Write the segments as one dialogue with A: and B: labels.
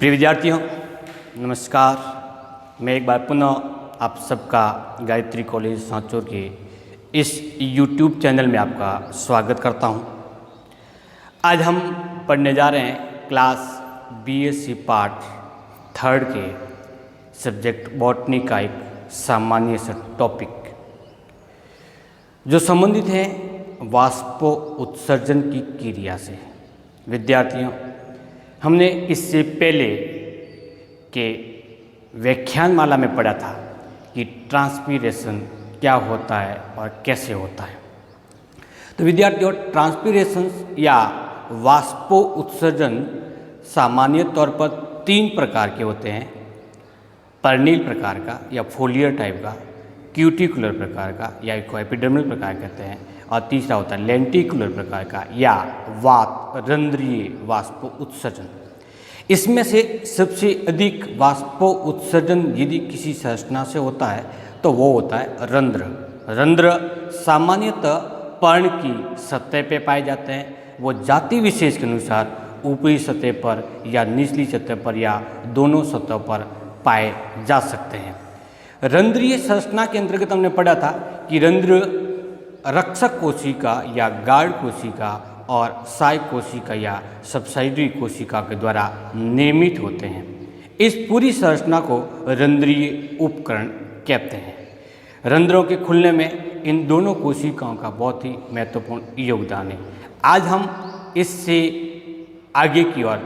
A: प्रिय विद्यार्थियों, नमस्कार। मैं एक बार पुनः आप सबका गायत्री कॉलेज सांचौर के इस YouTube चैनल में आपका स्वागत करता हूं। आज हम पढ़ने जा रहे हैं क्लास BSc पार्ट 3 के सब्जेक्ट बॉटनी का एक सामान्य सा टॉपिक जो संबंधित है वाष्पो उत्सर्जन की क्रिया से। विद्यार्थियों, हमने इससे पहले के व्याख्यानमाला में पढ़ा था कि ट्रांसपीरेशन क्या होता है और कैसे होता है। तो विद्यार्थियों, ट्रांसपीरेशन या वाष्पो उत्सर्जन सामान्य तौर पर 3 प्रकार के होते हैं। पर्नील प्रकार का या फोलियर टाइप का, क्यूटिकुलर प्रकार का या इसको एपिडर्मल प्रकार कहते हैं, और तीसरा होता है लेंटिकुलर प्रकार का या रंध्रीय वाष्पो उत्सर्जन। इसमें से सबसे अधिक वाष्पो उत्सर्जन यदि किसी संरचना से होता है तो वो होता है रंध्र। रंध्र सामान्यतः पर्ण की सतह पे पाए जाते हैं। वो जाति विशेष के अनुसार ऊपरी सतह पर या निचली सतह पर या दोनों सतह पर पाए जा सकते हैं। रंध्रीय संरचना के अंतर्गत हमने पढ़ा था कि रंध्र रक्षक कोशिका या गार्ड कोशिका और सहायक कोशिका या सबसाइडरी कोशिका के द्वारा निर्मित होते हैं। इस पूरी संरचना को रंध्रीय उपकरण कहते हैं। रंध्रों के खुलने में इन दोनों कोशिकाओं का बहुत ही महत्वपूर्ण योगदान है। आज हम इससे आगे की ओर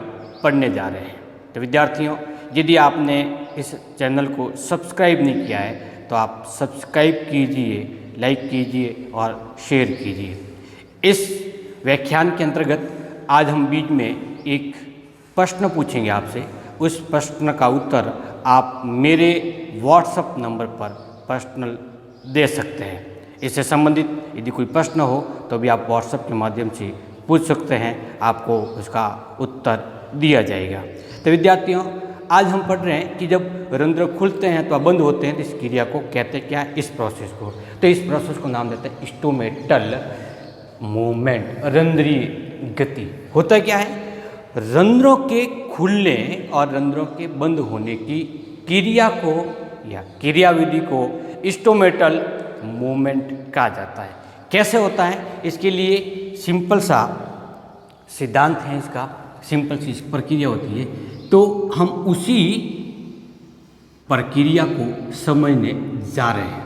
A: पढ़ने जा रहे हैं। तो विद्यार्थियों, यदि आपने इस चैनल को सब्सक्राइब नहीं किया है तो आप सब्सक्राइब कीजिए, लाइक कीजिए और शेयर कीजिए। इस व्याख्यान के अंतर्गत आज हम बीच में एक प्रश्न पूछेंगे आपसे। उस प्रश्न का उत्तर आप मेरे व्हाट्सएप नंबर पर पर्सनल दे सकते हैं। इससे संबंधित यदि कोई प्रश्न हो तो भी आप व्हाट्सएप के माध्यम से पूछ सकते हैं, आपको उसका उत्तर दिया जाएगा। तो विद्यार्थियों, आज हम पढ़ रहे हैं कि जब रंध्र खुलते हैं तो बंद होते हैं तो इस क्रिया को कहते क्या है, इस प्रोसेस को। तो इस प्रोसेस को नाम देते हैं स्टोमेटल मूवमेंट, रंध्रीय गति। होता क्या है, रंध्रों के खुलने और रंध्रों के बंद होने की क्रिया को या क्रियाविधि को स्टोमेटल मूवमेंट कहा जाता है। कैसे होता है, इसके लिए सिंपल सा सिद्धांत है, इसका सिंपल सी प्रक्रिया होती है। तो हम उसी प्रक्रिया को समझने जा रहे हैं।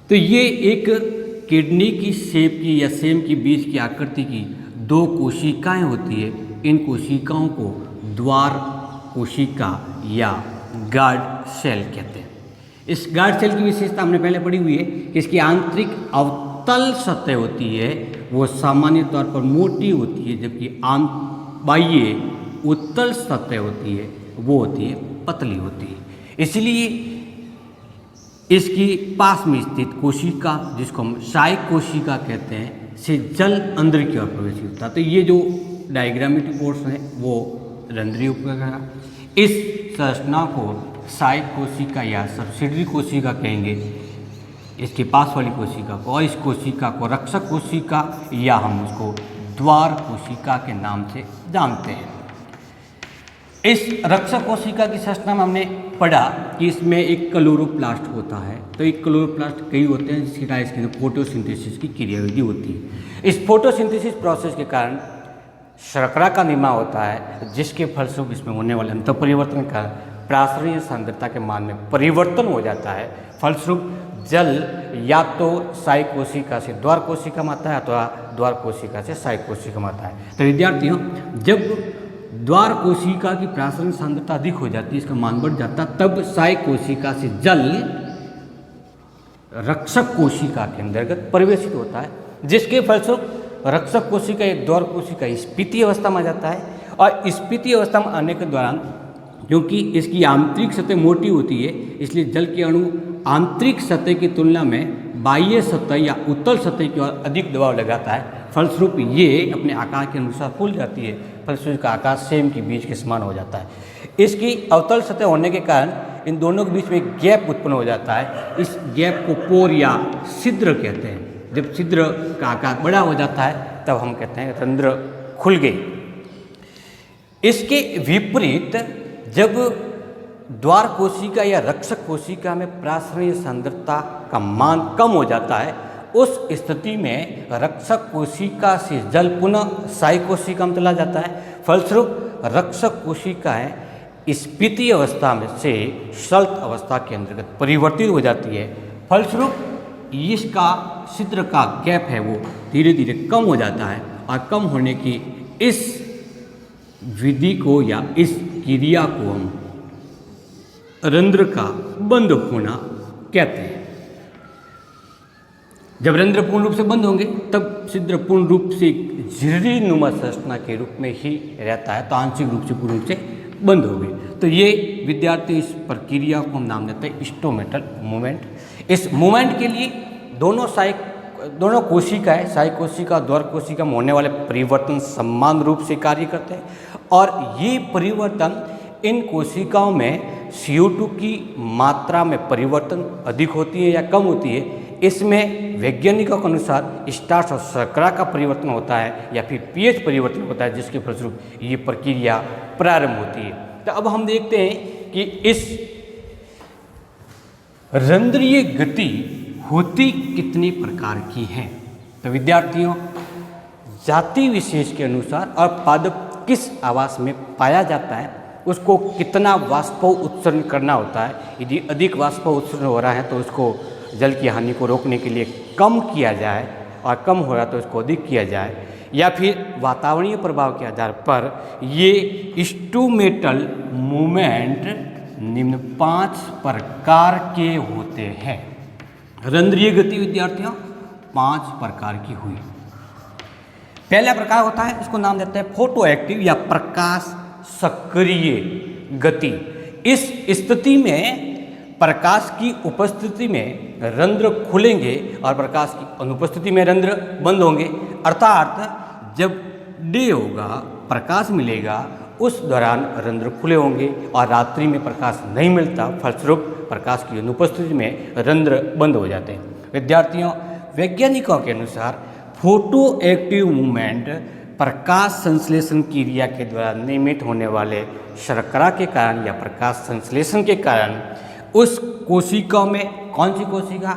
A: तो ये एक किडनी की शेप की या सेम की बीच की आकृति की 2 कोशिकाएं होती है। इन कोशिकाओं को द्वार कोशिका या गार्ड सेल कहते हैं। इस गार्ड सेल की विशेषता हमने पहले पढ़ी हुई है कि इसकी आंतरिक अवतल सतह होती है वो सामान्य तौर पर मोटी होती है, जबकि बाह्य उत्तल सतह होती है वो होती है पतली होती है। इसलिए इसकी पास में स्थित कोशिका, जिसको हम सहायक कोशिका कहते हैं, से जल अंदर की ओर प्रवेश होता है। तो ये जो डायग्रामेटिक पोर्शन है वो रंध्रीय उपकरण। इस संरचना को सहायक कोशिका या सबसिडरी कोशिका कहेंगे, इसके पास वाली कोशिका को, और इस कोशिका को रक्षक कोशिका या हम उसको द्वार कोशिका के नाम से जानते हैं। इस रक्षक कोशिका की संरचना में हमने पढ़ा कि इसमें एक क्लोरोप्लास्ट होता है। तो एक क्लोरोप्लास्ट कई होते हैं जिसकी वजह से फोटोसिंथेसिस की क्रियाविधि होती है। इस फोटोसिंथेसिस प्रोसेस के कारण शर्करा का निर्माण होता है, जिसके फलस्वरूप इसमें होने वाले अंतर परिवर्तन का प्रासरणीय सांद्रता के मान में परिवर्तन हो जाता है। फलस्वरूप जल या तो सहायक कोशिका से द्वार कोशिका में आता है अथवा द्वार कोशिका से सहायक कोशिका में आता है। तो विद्यार्थियों, जब द्वार कोशिका की प्रासरण सांद्रता अधिक हो जाती है, इसका मान बढ़ जाता है, तब सहायक कोशिका से जल रक्षक कोशिका के अंतर्गत प्रवेशित होता है, जिसके फलस्वरूप रक्षक कोशिका एक द्वार कोशिका स्फीति अवस्था में आ जाता है। और स्फीति अवस्था में आने के दौरान क्योंकि इसकी आंतरिक सतह मोटी होती है, इसलिए जल के अणु आंतरिक सतह की तुलना में बाह्य सतह या उत्तल सतह की ओर अधिक दबाव लगाता है। फलस्वरूप ये अपने आकार के अनुसार फूल जाती है। फलस्वरूप का आकार सेम के बीच के समान हो जाता है। इसकी अवतल सतह होने के कारण इन दोनों के बीच में एक गैप उत्पन्न हो जाता है। इस गैप को पोर या छिद्र कहते हैं। जब छिद्र का आकार बड़ा हो जाता है तब हम कहते हैं रंध्र खुल गई। इसके विपरीत जब द्वार कोशिका या रक्षक कोशिका में प्रासरणीय सांद्रता का मान कम हो जाता है, उस स्थिति में रक्षक कोशिका से जल पुनः साई कोशिका में चला जाता है। फलस्वरूप रक्षक कोशिकाएं स्फीति अवस्था में से सल्त अवस्था के अंतर्गत परिवर्तित हो जाती है। फलस्वरूप इसका छिद्र का गैप है वो धीरे धीरे कम हो जाता है, और कम होने की इस विधि को या इस क्रिया को हम रंध्र का बंद होना कहते हैं। जब रंध्र पूर्ण रूप से बंद होंगे तब छिद्र पूर्ण रूप से झिर्री नुमा संरचना के रूप में ही रहता है, तो आंशिक रूप से पूर्ण रूप से बंद हो गए। तो ये विद्यार्थी इस प्रक्रिया को हम नाम देते हैं स्टोमेटल मूवमेंट। इस मूवमेंट के लिए दोनों कोशिकाएं, साई कोशिका, द्वार कोशिका में होने वाले परिवर्तन समान रूप से कार्य करते हैं, और ये परिवर्तन इन कोशिकाओं में CO2 की मात्रा में परिवर्तन अधिक होती है या कम होती है, इसमें वैज्ञानिकों के अनुसार स्टार्च और शर्करा का परिवर्तन होता है या फिर pH परिवर्तन होता है, जिसके फलस्वरूप ये प्रक्रिया प्रारंभ होती है। तो अब हम देखते हैं कि इस रंध्रीय गति होती कितने प्रकार की है। तो विद्यार्थियों, जाति विशेष के अनुसार और पादप किस आवास में पाया जाता है, उसको कितना वाष्प उत्सर्जन करना होता है। यदि अधिक वाष्प उत्सर्जन हो रहा है तो उसको जल की हानि को रोकने के लिए कम किया जाए, और कम हो रहा है तो उसको अधिक किया जाए, या फिर वातावरणीय प्रभाव के आधार पर ये स्टोमेटल मूवमेंट निम्न 5 प्रकार के होते हैं। रंध्रीय गति विद्यार्थियों 5 प्रकार की हुई। पहला प्रकार होता है, इसको नाम देते हैं फोटो एक्टिव या प्रकाश सक्रिय गति। इस स्थिति में प्रकाश की उपस्थिति में रंध्र खुलेंगे और प्रकाश की अनुपस्थिति में रंध्र बंद होंगे। अर्थात जब डे होगा, प्रकाश मिलेगा, उस दौरान रंध्र खुले होंगे, और रात्रि में प्रकाश नहीं मिलता, फलस्वरूप प्रकाश की अनुपस्थिति में रंध्र बंद हो जाते हैं। विद्यार्थियों, वैज्ञानिकों के अनुसार फोटो एक्टिव मूवमेंट प्रकाश संश्लेषण क्रिया के द्वारा निर्मित होने वाले शर्करा के कारण या प्रकाश संश्लेषण के कारण उस कोशिकाओं में, कौन सी कोशिका,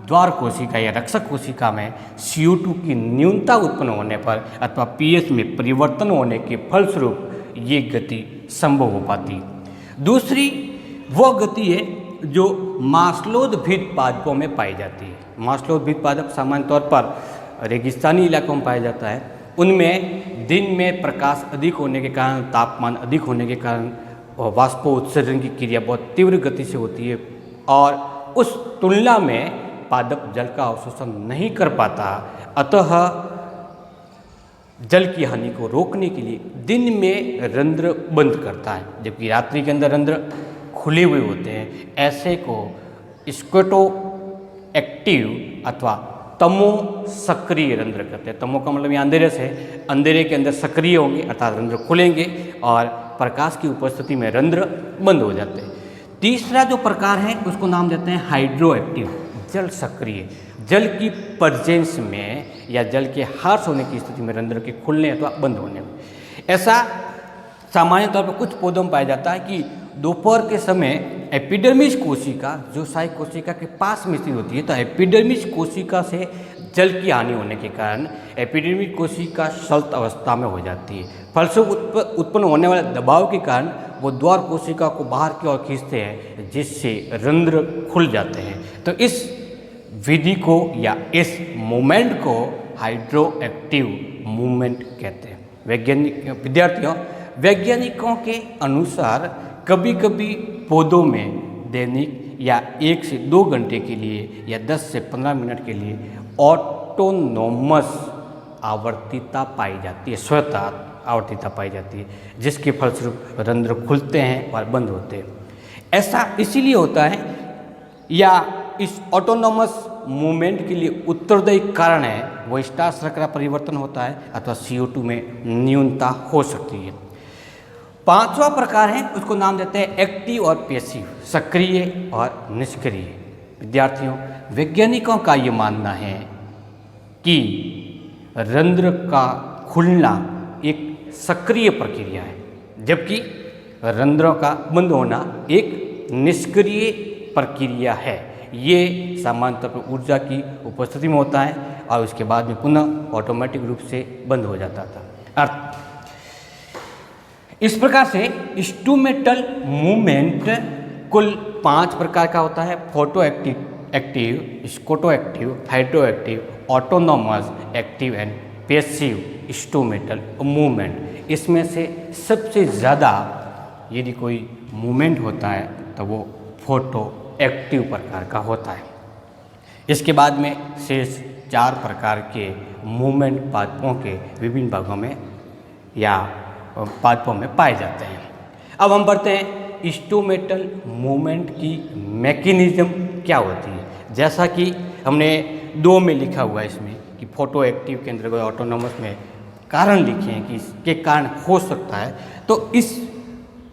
A: द्वार कोशिका या रक्षक कोशिका में CO2 की न्यूनता उत्पन्न होने पर अथवा pH में परिवर्तन होने के फलस्वरूप ये गति संभव हो पाती। दूसरी वो गति है जो मास्लोद्भिद पादपों में पाई जाती है। मास्लोद्भिद पादप सामान्य तौर पर रेगिस्तानी इलाकों में पाया जाता है। उनमें दिन में प्रकाश अधिक होने के कारण, तापमान अधिक होने के कारण वाष्पोत्सर्जन की क्रिया बहुत तीव्र गति से होती है, और उस तुलना में पादप जल का अवशोषण नहीं कर पाता। अतः जल की हानि को रोकने के लिए दिन में रंध्र बंद करता है, जबकि रात्रि के अंदर रंध्र खुले हुए होते हैं। ऐसे को स्क्वेटो एक्टिव अथवा तमो सक्रिय रंध्र कहते हैं। तमो का मतलब यहाँ अंधेरे से, अंधेरे के अंदर सक्रिय होंगे अर्थात रंध्र खुलेंगे, और प्रकाश की उपस्थिति में रंध्र बंद हो जाते हैं। तीसरा जो प्रकार है उसको नाम देते हैं हाइड्रो एक्टिव, जल सक्रिय। जल की प्रेजेंस में या जल के हार्श होने की स्थिति में रंध्र के खुलने अथवा बंद होने में। ऐसा सामान्य तौर पर कुछ पौधों में पाया जाता है कि दोपहर के समय एपिडर्मिस कोशिका जो साई कोशिका के पास में स्थित होती है, तो एपिडर्मिस कोशिका से जल की हानि होने के कारण एपिडर्मिस कोशिका सल्त अवस्था में हो जाती है। फलस्वरूप उत्पन्न होने वाले दबाव के कारण वो द्वार कोशिका को बाहर की ओर खींचते हैं, जिससे रंध्र खुल जाते हैं। तो इस विधि को या इस मूवमेंट को हाइड्रो एक्टिव मूवमेंट कहते हैं। विद्यार्थियों, वैज्ञानिकों के अनुसार कभी कभी पौधों में दैनिक या 1 से 2 घंटे के लिए या 10 से 15 मिनट के लिए ऑटोनोमस आवर्तिता पाई जाती है, स्वतः आवर्तिता पाई जाती है, जिसके फलस्वरूप रंध्र खुलते हैं और बंद होते हैं। ऐसा इसीलिए होता है, या इस ऑटोनोमस मूवमेंट के लिए उत्तरदायी कारण है वो स्टार्च शर्करा परिवर्तन होता है अथवा CO2 में न्यूनता हो सकती है। 5वां प्रकार है, उसको नाम देते हैं एक्टिव और पैसिव, सक्रिय और निष्क्रिय। विद्यार्थियों, वैज्ञानिकों का ये मानना है कि रंध्र का खुलना एक सक्रिय प्रक्रिया है, जबकि रंध्रों का बंद होना एक निष्क्रिय प्रक्रिया है। ये सामान्यतः पर ऊर्जा की उपस्थिति में होता है और उसके बाद में पुनः ऑटोमेटिक रूप से बंद हो जाता था। अर्थ इस प्रकार से इंस्ट्रूमेंटल मूवमेंट कुल 5 प्रकार का होता है। Photo active, scoto active, hydro active, autonomous active and passive instrumental movement. इसमें से सबसे ज़्यादा यदि कोई मूवमेंट होता है तो वो फोटो एक्टिव प्रकार का होता है। इसके बाद में शेष 4 प्रकार के मूवमेंट पादपों के विभिन्न भागों में या पादपों में पाए जाते हैं। अब हम बढ़ते हैं इंस्ट्रूमेंटल मूवमेंट की मैकेनिज्म क्या होती है। जैसा कि हमने 2 में लिखा हुआ है इसमें कि फोटो एक्टिव के अंतर्गत ऑटोनोमस में कारण लिखे हैं कि इसके कारण हो सकता है, तो इस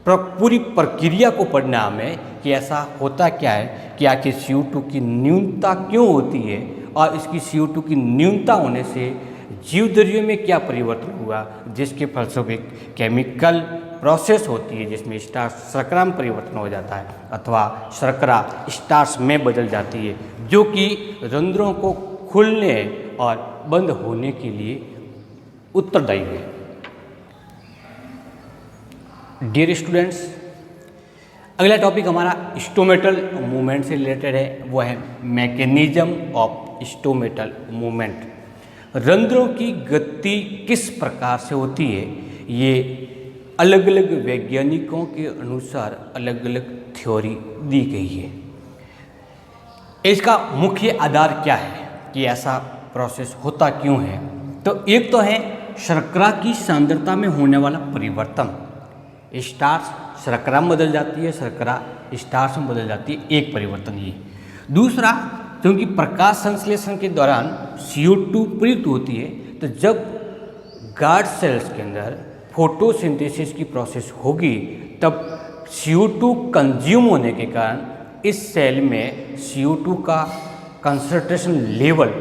A: पूरी प्रक्रिया को पढ़ना हमें कि ऐसा होता क्या है कि आखिर CO2 की न्यूनता क्यों होती है और इसकी CO2 की न्यूनता होने से जीवदरियों में क्या परिवर्तन हुआ, जिसके फलस्वरूप केमिकल प्रोसेस होती है जिसमें स्टार्च शर्करा में परिवर्तन हो जाता है अथवा शर्करा स्टार्च में बदल जाती है, जो कि रंध्रों को खुलने और बंद होने के लिए उत्तरदायी है। डियर स्टूडेंट्स, अगला टॉपिक हमारा इंस्ट्रूमेंटल मूवमेंट से रिलेटेड है, वो है मैकेनिज्म ऑफ इंस्ट्रूमेंटल मूवमेंट। रंध्रों की गति किस प्रकार से होती है, ये अलग अलग वैज्ञानिकों के अनुसार अलग अलग थ्योरी दी गई है। इसका मुख्य आधार क्या है कि ऐसा प्रोसेस होता क्यों है, तो एक तो है शर्करा की सांद्रता में होने वाला परिवर्तन। स्टार्च शर्करा में बदल जाती है, शर्करा स्टार्च में बदल जाती है, एक परिवर्तन ये। दूसरा, क्योंकि प्रकाश संश्लेषण के दौरान CO2 प्रयुक्त होती है, तो जब गार्ड सेल्स के अंदर फोटोसिंथेसिस की प्रोसेस होगी तब CO2 कंज्यूम होने के कारण इस सेल में CO2 का कंसंट्रेशन लेवल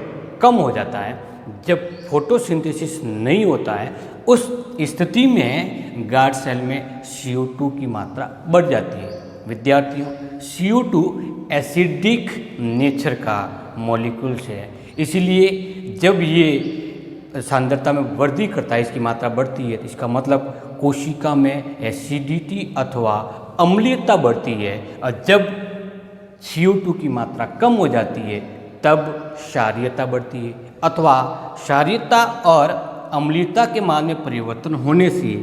A: कम हो जाता है। जब फोटोसिंथेसिस नहीं होता है उस स्थिति में गार्ड सेल में CO2 की मात्रा बढ़ जाती है। विद्यार्थियों, CO2 एसिडिक नेचर का मॉलिक्यूल्स है, इसलिए जब ये सांद्रता में वृद्धि करता है, इसकी मात्रा बढ़ती है, तो इसका मतलब कोशिका में एसिडिटी अथवा अम्लीयता बढ़ती है। और जब CO2 की मात्रा कम हो जाती है तब क्षारीयता बढ़ती है, अथवा क्षारीयता और अम्लीयता के मान में परिवर्तन होने से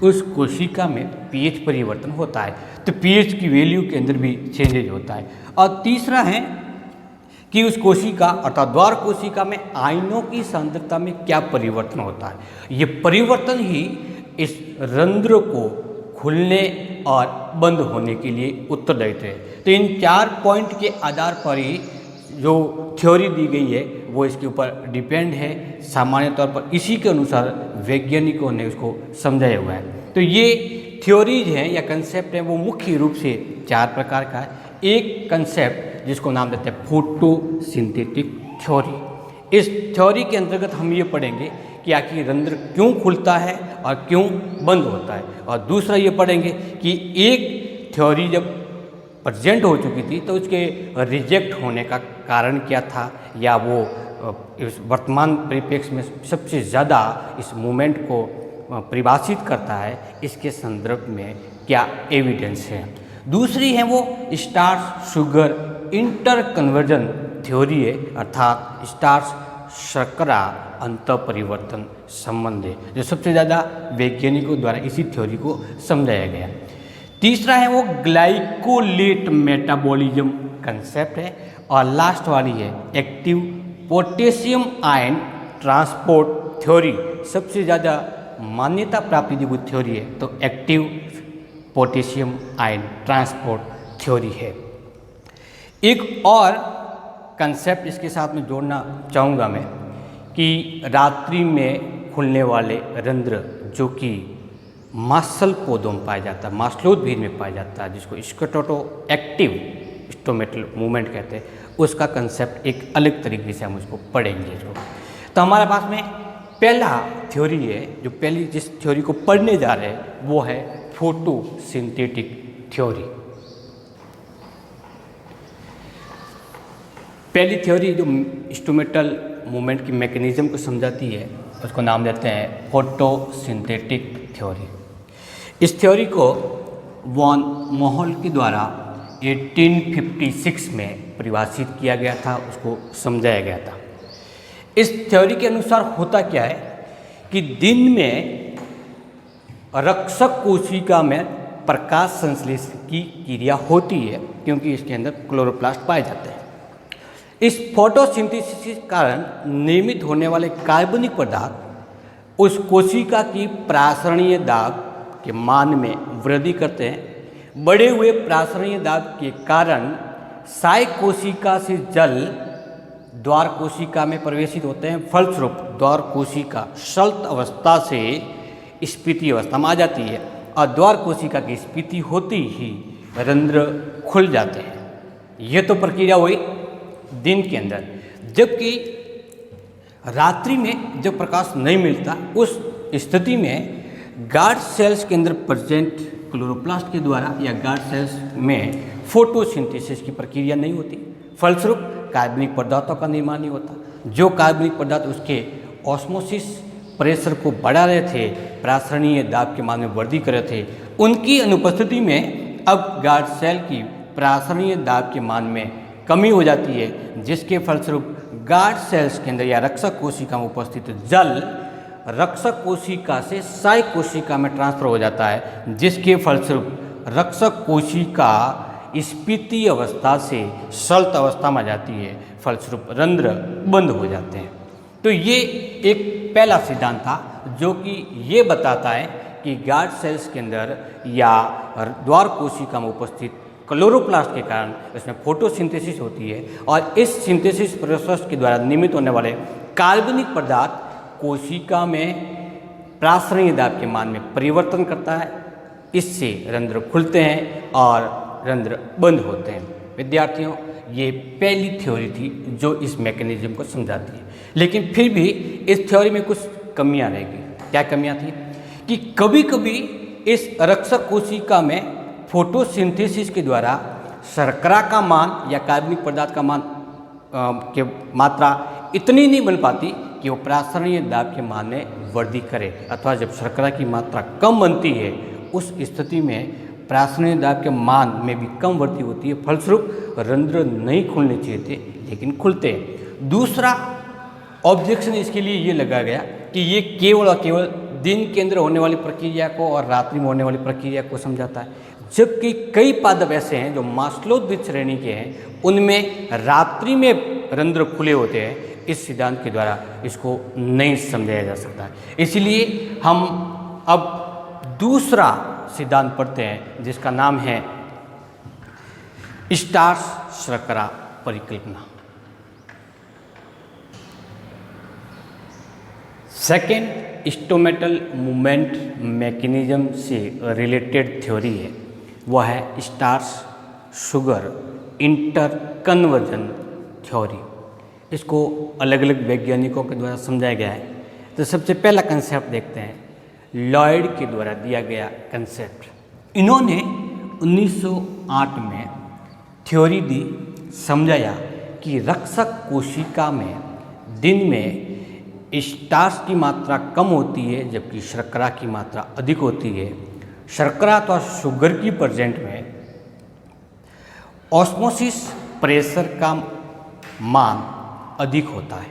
A: उस कोशिका में pH परिवर्तन होता है, तो pH की वैल्यू के अंदर भी चेंजेज होता है। और तीसरा है कि उस कोशिका अर्थात द्वार कोशिका में आयनों की सांद्रता में क्या परिवर्तन होता है। ये परिवर्तन ही इस रंध्र को खुलने और बंद होने के लिए उत्तरदायी है। तो इन 4 पॉइंट के आधार पर ही जो थ्योरी दी गई है वो इसके ऊपर डिपेंड है। सामान्य तौर पर इसी के अनुसार वैज्ञानिकों ने उसको समझाया हुआ है। तो ये थ्योरीज हैं या कंसेप्ट हैं वो मुख्य रूप से 4 प्रकार का है। एक कंसेप्ट जिसको नाम देते हैं फोटोसिंथेटिक थ्योरी। इस थ्योरी के अंतर्गत हम ये पढ़ेंगे कि आखिर रंध्र क्यों खुलता है और क्यों बंद होता है। और दूसरा ये पढ़ेंगे कि एक थ्योरी जब प्रेजेंट हो चुकी थी तो उसके रिजेक्ट होने का कारण क्या था, या वो इस वर्तमान परिप्रेक्ष्य में सबसे ज़्यादा इस मूवमेंट को परिभाषित करता है, इसके संदर्भ में क्या एविडेंस है। दूसरी है वो starch sugar inter conversion theory है, अर्थात स्टार्च शर्करा अंतर परिवर्तन संबंध है, जो सबसे ज़्यादा वैज्ञानिकों द्वारा इसी थ्योरी को समझाया गया। तीसरा है वो ग्लाइकोलेट मेटाबॉलिज्म कंसेप्ट है। और लास्ट वाली है active potassium ion transport theory. सबसे ज़्यादा मान्यता प्राप्त जो थ्योरी है तो active potassium ion transport theory है। एक और कंसेप्ट इसके साथ में जोड़ना चाहूँगा मैं कि रात्रि में खुलने वाले रंध्र जो कि मासल पौधों में पाया जाता है, मास्लोद्भिद में पाया जाता है, जिसको स्कोटो एक्टिव इंस्ट्रूमेंटल मूवमेंट कहते हैं, उसका कंसेप्ट एक अलग तरीके से हम उसको पढ़ेंगे इसको। तो हमारे पास में पहला थ्योरी है, जो पहली जिस थ्योरी को पढ़ने जा रहे हैं वो है फोटोसिंथेटिक थ्योरी। पहली थ्योरी जो इंस्ट्रूमेंटल मूवमेंट की मैकेनिज्म को समझाती है उसको नाम देते हैं फोटोसिंथेटिक थ्योरी। इस थ्योरी को वॉन मोहल के द्वारा 1856 में परिभाषित किया गया था, उसको समझाया गया था। इस थ्योरी के अनुसार होता क्या है कि दिन में रक्षक कोशिका में प्रकाश संश्लेषण की क्रिया होती है क्योंकि इसके अंदर क्लोरोप्लास्ट पाए जाते हैं। इस फोटोसिंथेसिस के कारण निर्मित होने वाले कार्बनिक पदार्थ उस कोशिका की प्रासरणीय दाब के मान में वृद्धि करते हैं। बढ़े हुए प्रासरणीय दाब के कारण साय कोशिका से जल द्वार कोशिका में प्रवेशित होते हैं। फलस्वरूप द्वार कोशिका सल्त अवस्था से स्फीति अवस्था में आ जाती है और द्वार कोशिका की स्फीति होती ही रंध्र खुल जाते हैं। यह तो प्रक्रिया हुई दिन के अंदर, जबकि रात्रि में जब प्रकाश नहीं मिलता उस स्थिति में गार्ड सेल्स के अंदर प्रेजेंट क्लोरोप्लास्ट के द्वारा या गार्ड सेल्स में फोटोसिंथेसिस की प्रक्रिया नहीं होती। फलस्वरूप कार्बनिक पदार्थों का निर्माण नहीं होता। जो कार्बनिक पदार्थ उसके ऑस्मोसिस प्रेशर को बढ़ा रहे थे, प्रासरणीय दाब के मान में वृद्धि कर रहे थे, उनकी अनुपस्थिति में अब गार्ड सेल की प्रासरणीय दाब के मान में कमी हो जाती है, जिसके फलस्वरूप गार्ड सेल्स के अंदर या रक्षक कोशिका में उपस्थित जल रक्षक कोशिका से साय कोशिका में ट्रांसफर हो जाता है, जिसके फलस्वरूप रक्षक कोशिका स्फीति अवस्था से सल्त अवस्था में जाती है। फलस्वरूप रंध्र बंद हो जाते हैं। तो ये एक पहला सिद्धांत था जो कि ये बताता है कि गार्ड सेल्स के अंदर या द्वार कोशिका में उपस्थित क्लोरोप्लास्ट के कारण इसमें फोटोसिंथेसिस होती है और इस सिंथेसिस प्रोसेस के द्वारा निर्मित होने वाले कार्बनिक पदार्थ कोशिका में प्रासरणीय दाब के मान में परिवर्तन करता है। इससे रंध्र खुलते हैं और रंध्र बंद होते हैं। विद्यार्थियों, ये पहली थ्योरी थी जो इस मैकेनिज्म को समझाती है, लेकिन फिर भी इस थ्योरी में कुछ कमियां रह गई। क्या कमियां थी कि कभी कभी इस रक्षक कोशिका में फोटोसिंथेसिस के द्वारा शर्करा का मान या कार्बनिक पदार्थ का मान के मात्रा इतनी नहीं बन पाती कि वो प्रासरणीय दाब के मान में वृद्धि करे, अथवा जब शर्करा की मात्रा कम बनती है उस स्थिति में प्रासरणीय दाब के मान में भी कम वृद्धि होती है। फलस्वरूप रंध्र नहीं खुलने चाहिए थे लेकिन खुलते हैं। दूसरा ऑब्जेक्शन इसके लिए ये लगा गया कि ये केवल और केवल दिन के अंदर होने वाली प्रक्रिया को और रात्रि में होने वाली प्रक्रिया को समझाता है, जबकि कई पादप ऐसे हैं जो मास्लोद्विज श्रेणी के हैं, उनमें रात्रि में रंध्र खुले होते हैं। इस सिद्धांत के द्वारा इसको नहीं समझाया जा सकता। इसलिए हम अब दूसरा सिद्धांत पढ़ते हैं जिसका नाम है स्टार्स शर्करा परिकल्पना। सेकेंड स्टोमेटल मूवमेंट मैकेनिज्म से रिलेटेड थ्योरी है, वह है stars sugar inter conversion theory. इसको अलग अलग वैज्ञानिकों के द्वारा समझाया गया है। तो सबसे पहला कंसेप्ट देखते हैं, लॉयड के द्वारा दिया गया कंसेप्ट। इन्होंने 1908 में थ्योरी दी, समझाया कि रक्षक कोशिका में दिन में स्टार्च की मात्रा कम होती है जबकि शर्करा की मात्रा अधिक होती है। शर्करा अथवा शुगर की प्रेजेंट में ऑस्मोसिस प्रेशर का मान अधिक होता है,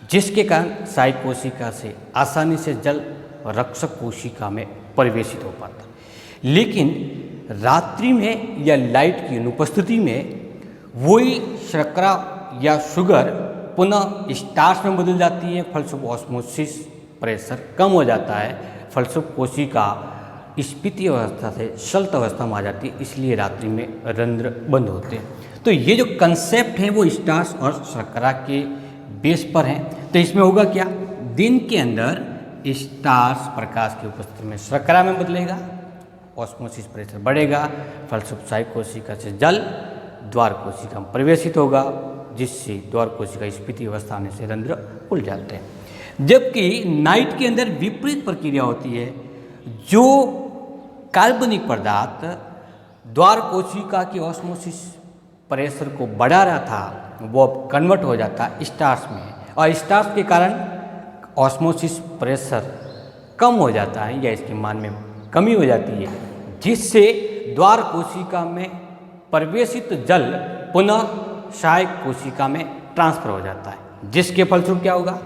A: जिसके कारण साय कोशिका से आसानी से जल रक्षक कोशिका में प्रवेशित हो पाता है। लेकिन रात्रि में या लाइट की अनुपस्थिति में वही शर्करा या शुगर पुनः स्टार्च में बदल जाती है। फलस्वरूप ऑस्मोसिस प्रेशर कम हो जाता है। फलस्वरूप कोशिका स्फीति अवस्था से शल्त अवस्था में आ जाती है, इसलिए रात्रि में रंध्र बंद होते हैं। तो ये जो कंसेप्ट है वो स्टार्च और शर्करा के बेस पर हैं। तो इसमें होगा क्या, दिन के अंदर स्टार्च प्रकाश की उपस्थिति में शर्करा में बदलेगा, ऑस्मोसिस प्रेशर बढ़ेगा, फलस्वरूप साय कोशिका से जल द्वार कोशिका में प्रवेशित होगा, जिससे द्वार कोशिका स्फीति अवस्था आने से रंध्र खुल जाते हैं। जबकि नाइट के अंदर विपरीत प्रक्रिया होती है, जो कार्बनिक पदार्थ द्वार कोशिका की ऑस्मोसिस प्रेशर को बढ़ा रहा था वो अब कन्वर्ट हो जाता है स्टार्च में, और स्टार्च के कारण ऑस्मोसिस प्रेशर कम हो जाता है या इसके मान में कमी हो जाती है, जिससे द्वार कोशिका में प्रवेशित जल पुनः सहायक कोशिका में ट्रांसफर हो जाता है, जिसके फलस्वरूप क्या होगा,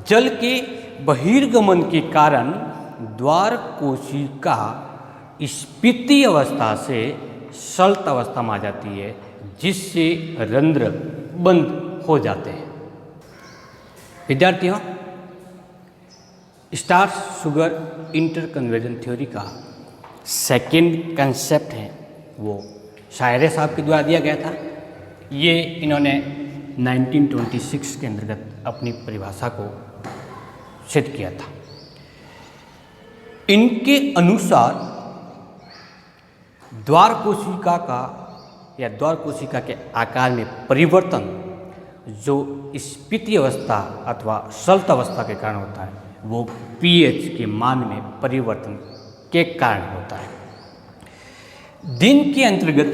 A: जल के बहिर्गमन के कारण द्वार कोशिका स्फीति अवस्था से सल्त अवस्था में आ जाती है, जिससे रंध्र बंद हो जाते हैं। विद्यार्थियों, स्टार्च शुगर इंटरकन्वर्जन थ्योरी का सेकेंड कंसेप्ट है वो शायरे साहब के द्वारा दिया गया था। ये इन्होंने 1926 के अंतर्गत अपनी परिभाषा को सिद्ध किया था। इनके अनुसार द्वार कोशिका का या द्वार कोशिका के आकार में परिवर्तन जो स्फीति अवस्था अथवा सल्त अवस्था के कारण होता है वो पीएच के मान में परिवर्तन के कारण होता है। दिन के अंतर्गत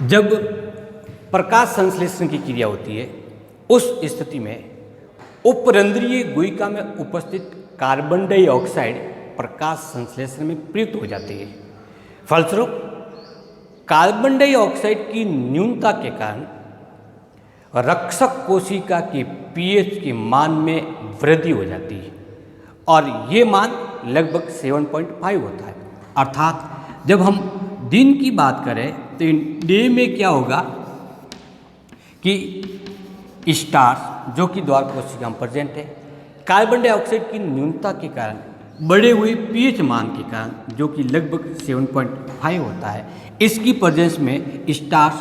A: जब प्रकाश संश्लेषण की क्रिया होती है उस स्थिति में उपरंध्रीय गुहिका में उपस्थित कार्बन डाइऑक्साइड प्रकाश संश्लेषण में प्रयुक्त हो जाती है। फलस्वरूप कार्बन डाइऑक्साइड की न्यूनता के कारण रक्षक कोशिका के पीएच के मान में वृद्धि हो जाती है और ये मान लगभग 7.5 होता है। अर्थात जब हम दिन की बात करें तो डे में क्या होगा कि स्टार्च जो कि द्वार कोशिका में प्रेजेंट है, कार्बन डाइऑक्साइड की न्यूनता के कारण बढ़े हुए पीएच मान के कारण जो कि लगभग 7.5 होता है, इसकी प्रेजेंस में स्टार्च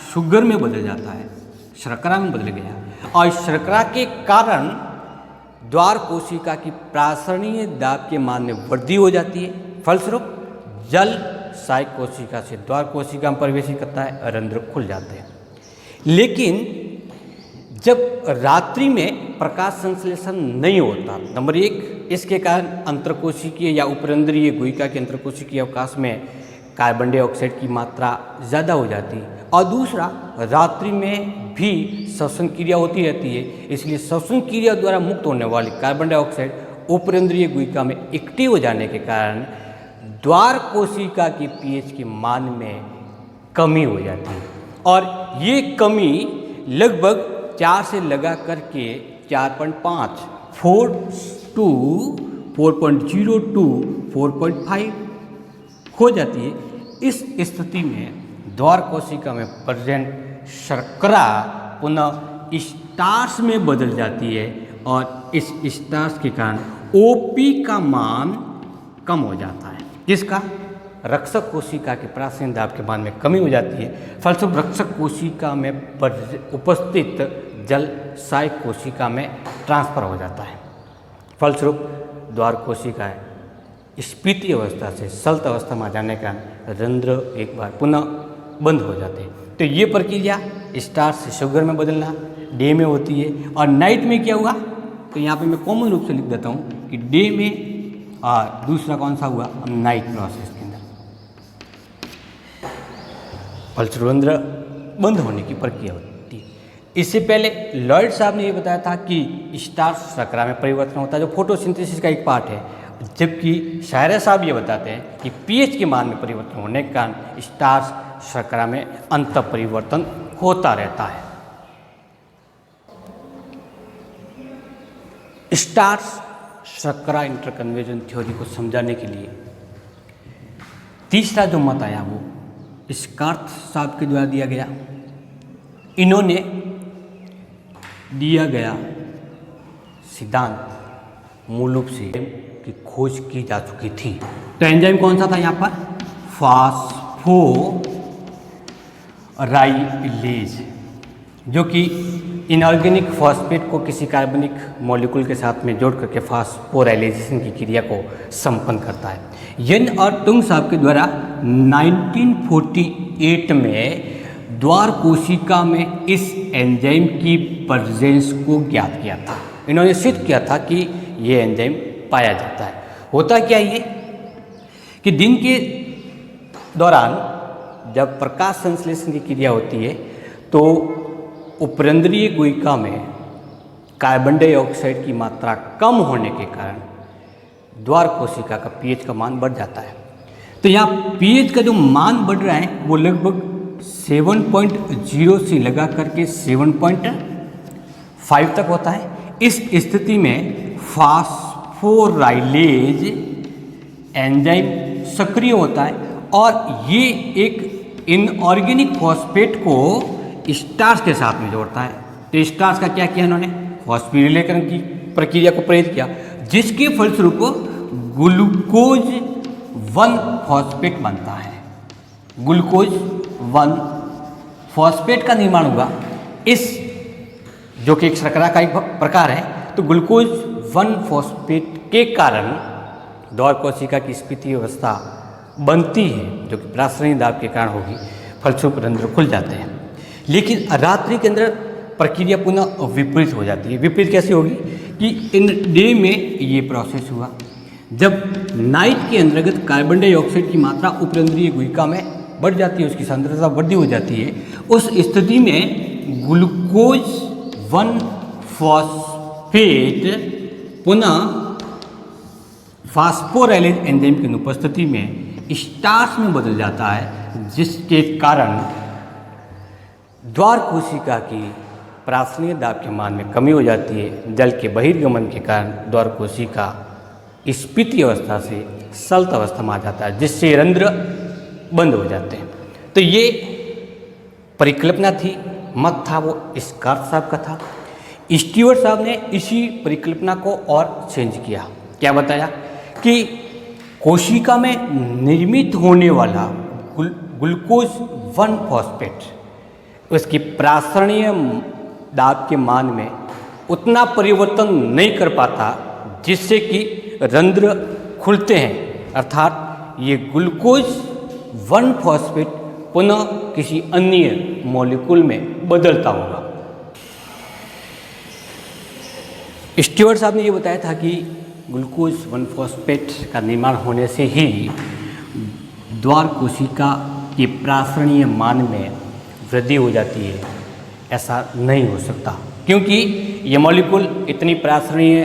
A: शुगर में बदल जाता है, शर्करा में बदल गया और शर्करा के कारण द्वार कोशिका की प्रासरणीय दाब के मान में वृद्धि हो जाती है। फलस्वरूप जल सहायक कोशिका से द्वार कोशिका में प्रवेश करता है, रंध्र खुल जाते हैं। लेकिन जब रात्रि में प्रकाश संश्लेषण नहीं होता, नंबर एक, इसके कारण अंतरकोशिकीय या उपरंध्रीय गुहिका के अंतरकोशिकीय अवकाश में कार्बन डाइऑक्साइड की मात्रा ज़्यादा हो जाती है और दूसरा रात्रि में भी श्वसन क्रिया होती रहती है, इसलिए श्वसन क्रिया द्वारा मुक्त होने वाली कार्बन डाइऑक्साइड उपरंध्रीय गुहिका में एक्टिव हो जाने के कारण द्वार कोशिका के पीएच के मान में कमी हो जाती है और ये कमी लगभग 4 से लगा करके 4.5 4 to 4.0 to 4.5 हो जाती है। इस स्थिति में द्वार कोशिका में प्रेजेंट शर्करा पुनः स्टार्च में बदल जाती है और इस स्टार्च के कारण ओपी का मान कम हो जाता है। किसका? रक्षक कोशिका के प्रासरण दाब के मान में कमी हो जाती है। फलस्वरूप रक्षक कोशिका में उपस्थित जल सहायक कोशिका में ट्रांसफर हो जाता है। फलस्वरूप द्वार कोशिकाएं स्फीति अवस्था से सल्त अवस्था में आ जाने के कारण रंध्र एक बार पुनः बंद हो जाते हैं। तो ये प्रक्रिया स्टार्च से शुगर में बदलना डे में होती है और नाइट में क्या हुआ, तो यहाँ पे मैं कॉमन रूप से लिख देता हूँ कि डे में और दूसरा कौन सा हुआ, नाइट प्रोसेस के अंदर फलस्वरूप रंध्र बंद होने की प्रक्रिया होती है। इससे पहले लॉयड साहब ने ये बताया था कि स्टार्च शर्करा में परिवर्तन होता है जो फोटोसिंथेसिस का एक पार्ट है, जबकि शायरा साहब ये बताते हैं कि पीएच के मान में परिवर्तन होने के कारण स्टार्च शर्करा में अंत परिवर्तन होता रहता है। स्टार्च शर्करा इंटरकन्वर्जन थ्योरी को समझाने के लिए तीसरा जो मत आया वो स्कार्थ साहब के द्वारा दिया गया। इन्होंने दिया गया सिद्धांत मूल रूप से की खोज की जा चुकी थी। तो एंजाइम कौन सा था यहाँ पर, फास्फोराइलेज, जो कि इनऑर्गेनिक फॉस्फेट को किसी कार्बनिक मॉलिक्यूल के साथ में जोड़ करके फास्फोराइलेशन की क्रिया को संपन्न करता है। यन और टुंग साहब के द्वारा 1948 में द्वार कोशिका में इस एंजाइम की प्रेजेंस को ज्ञात किया था। इन्होंने सिद्ध किया था कि ये एंजाइम पाया जाता है। होता क्या ये कि दिन के दौरान जब प्रकाश संश्लेषण की क्रिया होती है तो उपरंध्रीय गुहिका में कार्बन डाइऑक्साइड की मात्रा कम होने के कारण द्वार कोशिका का पीएच का मान बढ़ जाता है। तो यहाँ पीएच का जो मान बढ़ रहा है वो लगभग 7.0 से लगा करके 7.5 तक होता है। इस स्थिति में फास्फोराइलेज एंजाइम सक्रिय होता है और ये एक इनऑर्गेनिक फॉस्फेट को स्टार्च के साथ में जोड़ता है। तो स्टार्च का क्या किया इन्होंने, फॉस्फोरिलीकरण की प्रक्रिया को प्रेरित किया, जिसके फलस्वरूप ग्लूकोज 1 फॉस्फेट बनता है। ग्लूकोज 1 फॉस्फेट का निर्माण हुआ, इस जो कि एक शर्करा का एक प्रकार है। तो ग्लूकोज 1 फॉस्फेट के कारण द्वार कोशिका की स्फीति अवस्था बनती है, जो कि प्रासरणीय दाब के कारण होगी, फलस्वरूप रंध्र खुल जाते हैं। लेकिन रात्रि के अंदर प्रक्रिया पुनः विपरीत हो जाती है। विपरीत कैसी होगी कि इन डे में ये प्रोसेस हुआ, जब नाइट के अंतर्गत कार्बन डाइऑक्साइड की मात्रा उपरंध्रीय गुहिका में बढ़ जाती है, उसकी सांद्रता वृद्धि हो जाती है। उस स्थिति में ग्लूकोज 1 फॉस्फेट पुनः फास्फोराइलेज एंजाइम की अनुपस्थिति में स्टार्च में बदल जाता है, जिसके कारण द्वार कोशिका की प्रासरणीय दाब के मान में कमी हो जाती है। जल के बहिर्गमन के कारण द्वार कोशिका स्फीति अवस्था से सल्त अवस्था में आ जाता है, जिससे रंध्र बंद हो जाते हैं। तो ये परिकल्पना थी, मत था वो स्कार्फ साहब का था। स्टीवर्ट साहब ने इसी परिकल्पना को और चेंज किया। क्या बताया कि कोशिका में निर्मित होने वाला ग्लूकोज 1 फॉस्फेट उसकी प्रासरणीय दाब के मान में उतना परिवर्तन नहीं कर पाता जिससे कि रंध्र खुलते हैं, अर्थात ये ग्लूकोज 1 फॉस्फेट पुनः किसी अन्य मॉलिक्यूल में बदलता होगा। स्टीवर्ट साहब ने ये बताया था कि ग्लूकोज 1 फॉस्फेट का निर्माण होने से ही द्वार कोशिका के प्रासरणीय मान में वृद्धि हो जाती है। ऐसा नहीं हो सकता, क्योंकि ये मॉलिक्यूल इतनी प्रासरणीय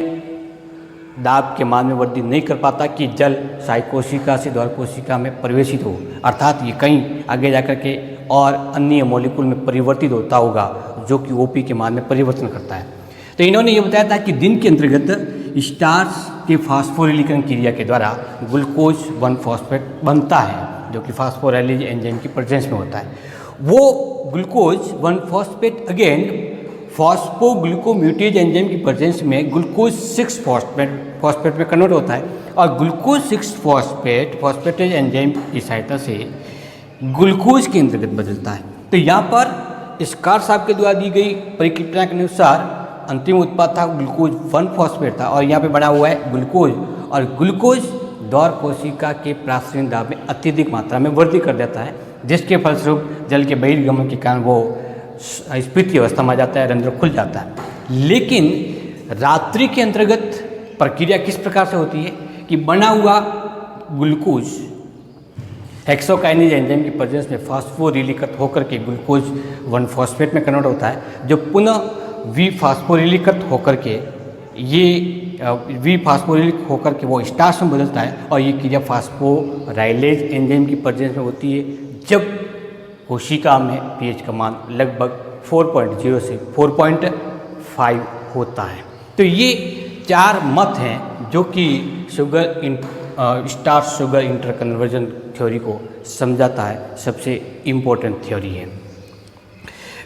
A: दाब के मान में वृद्धि नहीं कर पाता कि जल साई कोशिका से द्वार कोशिका में प्रवेशित हो, अर्थात ये कहीं आगे जाकर के और अन्य मॉलिक्यूल में परिवर्तित होता होगा, जो कि ओपी के मान में परिवर्तन करता है। तो इन्होंने ये बताया था कि दिन के अंतर्गत स्टार्च के फास्फोरिलीकरण क्रिया के द्वारा ग्लूकोज 1 फॉस्फेट बनता है, जो कि फास्फोराइलेज एंजाइम की प्रेजेंस में होता है। वो ग्लूकोज 1 फॉस्फेट अगेन फॉस्फोग्लूकोम्यूटेज एंजाइम की प्रेजेंस में ग्लूकोज 6 फॉस्फेट में कन्वर्ट होता है और ग्लूकोज 6 फॉस्फेटेज एंजाइम की सहायता से ग्लूकोज के अंतर्गत बदलता है। तो यहाँ पर स्कार साहब के द्वारा दी गई परिकल्पना के अनुसार अंतिम उत्पाद था ग्लूकोज 1 फॉस्फेट था, और यहाँ पे बना हुआ है ग्लूकोज, और ग्लूकोज द्वार कोशिका के प्रासरणीय दाब में अत्यधिक मात्रा में वृद्धि कर देता है, जिसके फलस्वरूप जल के बहिर्गमन के कारण वो स्फीति अवस्था में आ जाता है, रंध्र खुल जाता है। लेकिन रात्रि के अंतर्गत प्रक्रिया किस प्रकार से होती है कि बना हुआ ग्लूकोज हेक्सोकाइनेज एंजाइम की प्रेजेंस में फास्फोरिलीकृत होकर के ग्लूकोज 1 फॉस्फेट में कन्वर्ट होता है, जो पुनः फास्फोरिलीकृत होकर के वो स्टार्च में बदलता है, और ये क्रिया फास्फोराइलेज एंजाइम की प्रेजेंस में होती है जब कोशिका में पीएच का मान लगभग 4.0 से 4.5 होता है। तो ये 4 मत हैं जो कि स्टार्च शुगर इंटरकन्वर्जन थ्योरी को समझाता है, सबसे इम्पोर्टेंट थ्योरी है।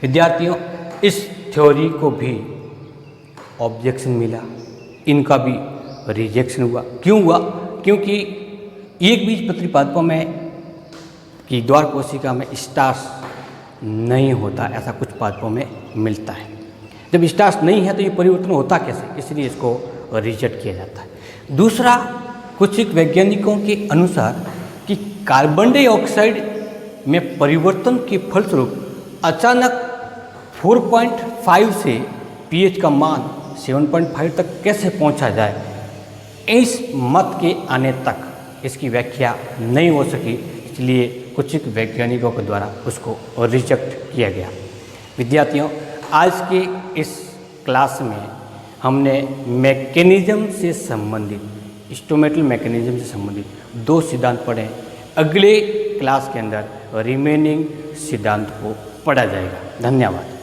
A: विद्यार्थियों, इस थ्योरी को भी ऑब्जेक्शन मिला, इनका भी रिजेक्शन हुआ। क्यों हुआ? क्योंकि एक बीज प्रतिपादकों में कि द्वार कोशिका में स्टार्च नहीं होता, ऐसा कुछ पादपों में मिलता है। जब स्टार्च नहीं है तो ये परिवर्तन होता कैसे, इसलिए इसको रिजेक्ट किया जाता है। दूसरा, कुछ वैज्ञानिकों के अनुसार कि कार्बन डाइऑक्साइड में परिवर्तन के फलस्वरूप अचानक 4.5 से पीएच का मान 7.5 तक कैसे पहुंचा जाए, इस मत के आने तक इसकी व्याख्या नहीं हो सकी, इसलिए कुछ वैज्ञानिकों के द्वारा उसको रिजेक्ट किया गया। विद्यार्थियों, आज के इस क्लास में हमने मैकेनिज्म से संबंधित, इंस्ट्रूमेंटल मैकेनिज्म से संबंधित 2 सिद्धांत पढ़े। अगले क्लास के अंदर रिमेनिंग सिद्धांत को पढ़ा जाएगा। धन्यवाद।